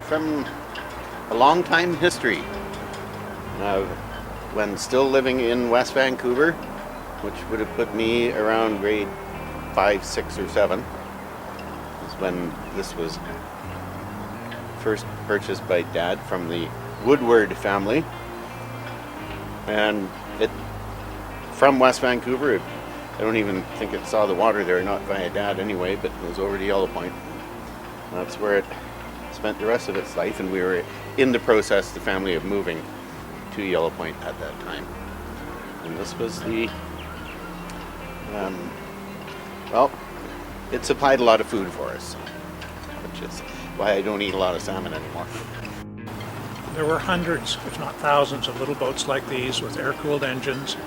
From a long time history, when still living in West Vancouver, which would have put me around grade 5, 6, or 7, is when this was first purchased by Dad from the Woodward family. And it, from West Vancouver, I don't even think it saw the water there, not via Dad anyway, but it was over to Yellow Point. That's where it spent the rest of its life, and we were in the process, the family, of moving to Yellow Point at that time. And this was the, well, it supplied a lot of food for us, which is why I don't eat a lot of salmon anymore. There were hundreds, if not thousands, of little boats like these with air-cooled engines.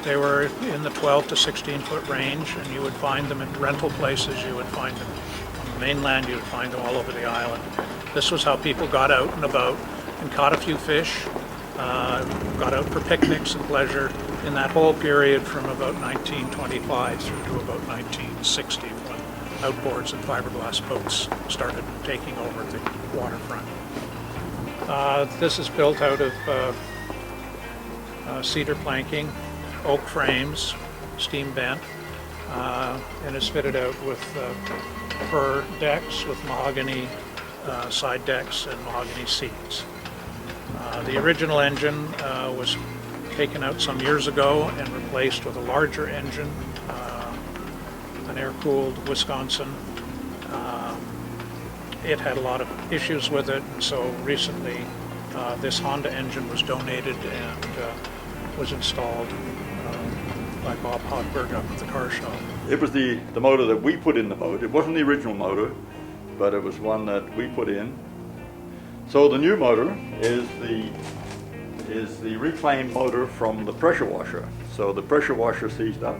They were in the 12 to 16 foot range, and you would find them in rental places. You would find them on the mainland. You would find them all over the island. This was how people got out and about and caught a few fish, got out for picnics and pleasure in that whole period from about 1925 through to about 1960, when outboards and fiberglass boats started taking over the waterfront. This is built out of cedar planking, oak frames, steam bent, and is fitted out with fir decks with mahogany side decks and mahogany seats. The original engine was taken out some years ago and replaced with a larger engine, an air-cooled Wisconsin. It had a lot of issues with it, and so recently this Honda engine was donated and was installed by Bob HOGBERG up at the car shop. It was the motor that we put in the boat. It wasn't the original motor, but it was one that we put in. So the new motor is the reclaimed motor from the pressure washer. So the pressure washer seized up.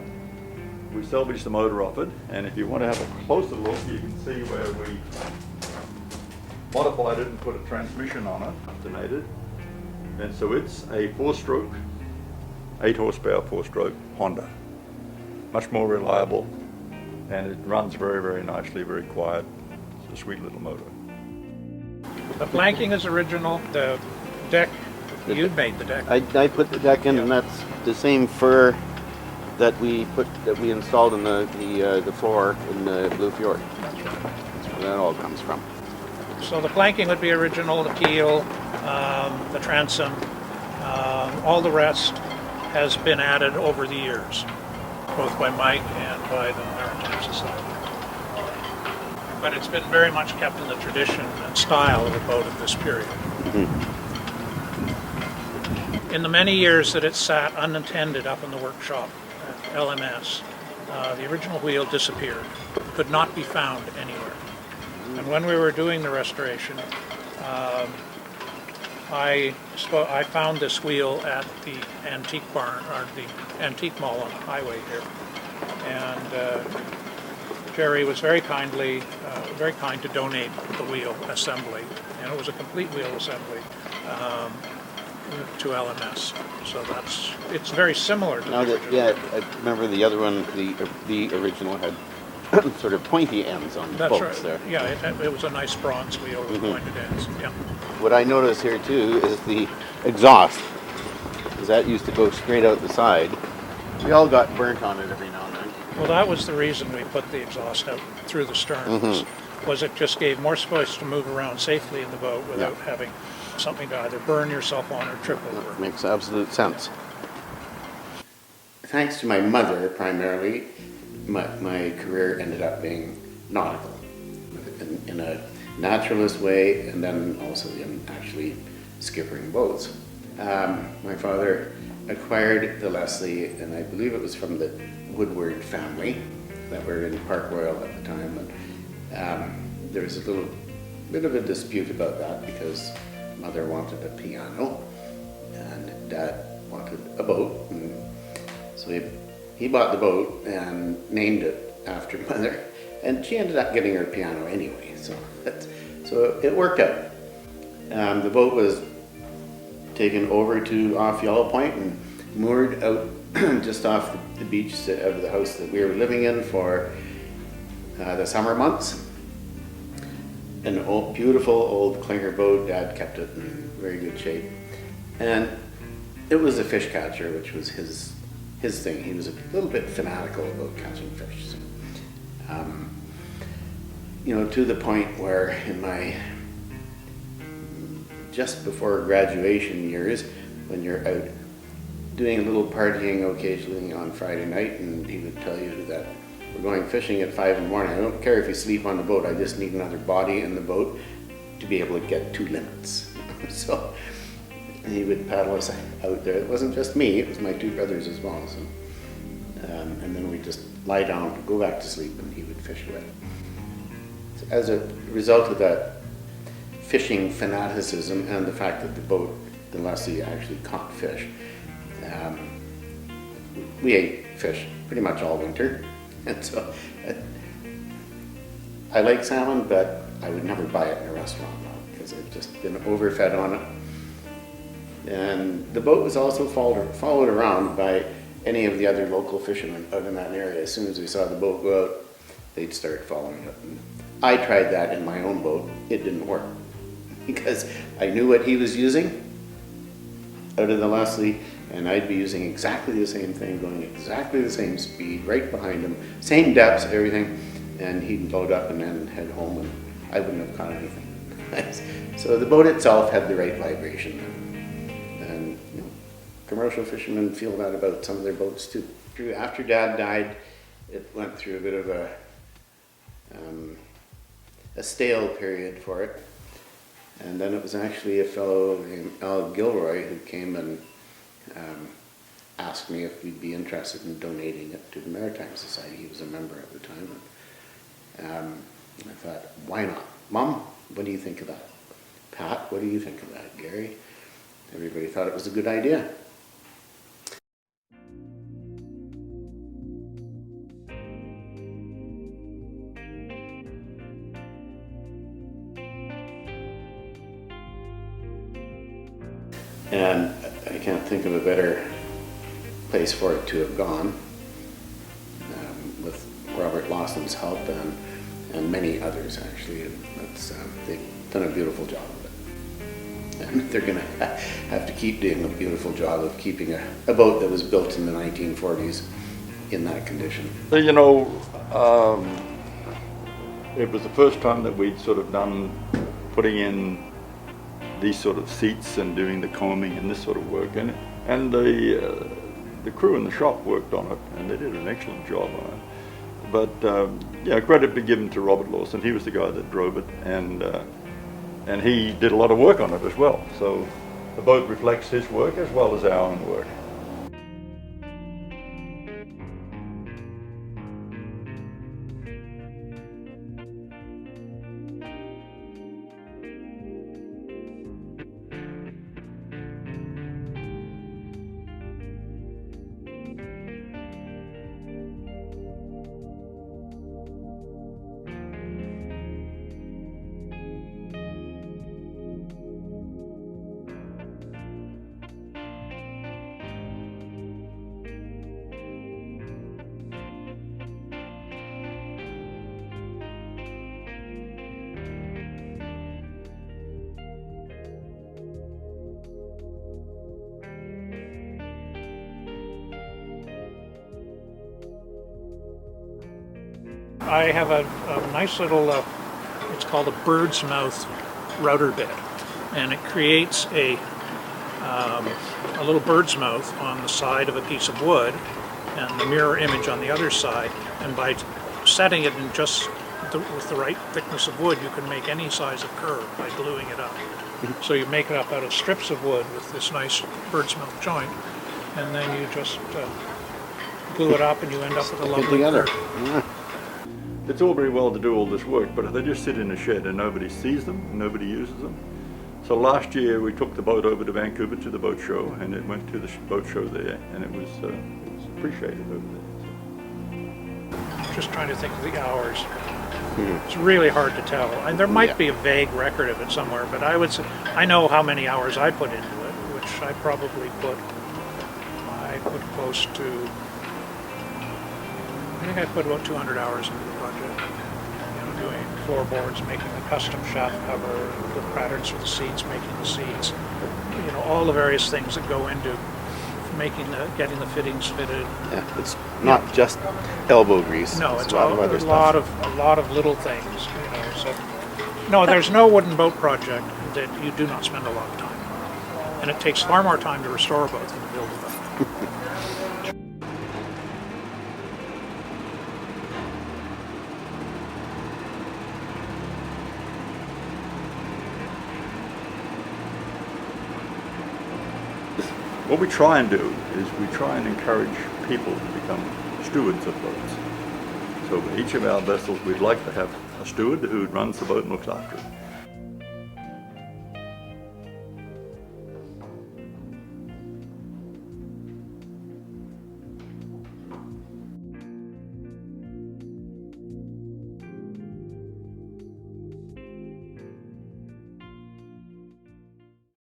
We salvaged the motor off it, and if you want to have a closer look, you can see where we modified it and put a transmission on it, donated. And so it's a 4-stroke, 8 horsepower 4-stroke Honda. Much more reliable, and it runs very, very nicely, very quiet. It's a sweet little motor. The planking is original. The deck, you made the deck. I put the deck in, and that's the same fir that we installed in the floor in the Blue Fjord. That's right. That's where that all comes from. So the planking would be original, the keel, the transom, all the rest has been added over the years, both by Mike and by the Maritime Society. But it's been very much kept in the tradition and style of a boat of this period. Mm-hmm. In the many years that it sat unattended up in the workshop at LMS, the original wheel disappeared, could not be found anywhere. And when we were doing the restoration, I found this wheel at the antique barn, or the antique mall on the highway here. And Jerry was very kind to donate the wheel assembly, and it was a complete wheel assembly to LMS. So it's very similar to the original. Yeah, I remember the other one, the original had sort of pointy ends on the bolts there. Yeah, it was a nice bronze wheel with pointed ends. Yeah. What I noticed here too is the exhaust, because that used to go straight out the side. We all got burnt on it every now and then. Well, that was the reason we put the exhaust out through the stern, was it just gave more space to move around safely in the boat without having something to either burn yourself on or trip over. That makes absolute sense. Thanks to my mother, primarily, my career ended up being nautical in a naturalist way, and then also in actually skippering boats. My father acquired the Lesley, and I believe it was from the Woodward family that were in Park Royal at the time. And there was a little bit of a dispute about that because Mother wanted a piano and Dad wanted a boat. And so he bought the boat and named it after Mother, and she ended up getting her piano anyway, so it worked out. The boat was taken over to off Yellow Point and moored out just off the beach of the house that we were living in for the summer months. an old, beautiful old clinker boat. Dad kept it in very good shape. And it was a fish catcher, which was his thing. He was a little bit fanatical about catching fish. So, you know, to the point where in my just before graduation years, when you're out doing a little partying occasionally on Friday night, and he would tell you that we're going fishing at 5 in the morning. I don't care if you sleep on the boat. I just need another body in the boat to be able to get 2 limits. So he would paddle us out there. It wasn't just me, it was my 2 brothers as well. So, and then we'd just lie down, go back to sleep, and he would fish away. So as a result of that fishing fanaticism and the fact that the boat, the Lesley, actually caught fish, we ate fish pretty much all winter. And so I like salmon, but I would never buy it in a restaurant because I've just been overfed on it. And the boat was also followed around by any of the other local fishermen out in that area. As soon as they saw the boat go out, they'd start following it. And I tried that in my own boat. It didn't work because I knew what he was using out of the Lesley, and I'd be using exactly the same thing, going exactly the same speed, right behind him, same depths, everything, and he'd load up and then head home, and I wouldn't have caught anything. So the boat itself had the right vibration, and you know, commercial fishermen feel that about some of their boats too. After Dad died, it went through a bit of a stale period for it, and then it was actually a fellow named Al Gilroy who came and asked me if we'd be interested in donating it to the Maritime Society. He was a member at the time. And I thought, why not? Mom, what do you think of that? Pat, what do you think of that? Gary? Everybody thought it was a good idea. And I can't think of a better place for it to have gone, with Robert Lawson's help and many others actually. They've done a beautiful job of it. And they're going to have to keep doing a beautiful job of keeping a boat that was built in the 1940s in that condition. So, you know, it was the first time that we'd sort of done putting in these sort of seats and doing the combing and this sort of work in it. And the crew in the shop worked on it, and they did an excellent job on it. But yeah, credit be given to Robert Lawson. He was the guy that drove it, and he did a lot of work on it as well. So the boat reflects his work as well as our own work. I have a nice little, it's called a bird's mouth router bit, and it creates a little bird's mouth on the side of a piece of wood and the mirror image on the other side, and by setting it in just with the right thickness of wood, you can make any size of curve by gluing it up. So you make it up out of strips of wood with this nice bird's mouth joint, and then you just glue it up and you end up with a lovely curve. Yeah. It's all very well to do all this work, but they just sit in a shed and nobody sees them and nobody uses them. So last year we took the boat over to Vancouver to the boat show, and it went to the boat show there, and it was appreciated over there. Just trying to think of the hours. It's really hard to tell. And there might be a vague record of it somewhere, but I would say, I know how many hours I put into it, which I probably put close to, I think I put about 200 hours into the project. You know, doing floorboards, making the custom shaft cover, the patterns for the seats, making the seats, you know, all the various things that go into getting the fittings fitted. Yeah, it's not just elbow grease. No, it's a lot of other a stuff. lot of little things, you know. So, no, there's no wooden boat project that you do not spend a lot of time on. And it takes far more time to restore a boat than to build a boat. What we try and do is we try and encourage people to become stewards of boats. So for each of our vessels, we'd like to have a steward who runs the boat and looks after it.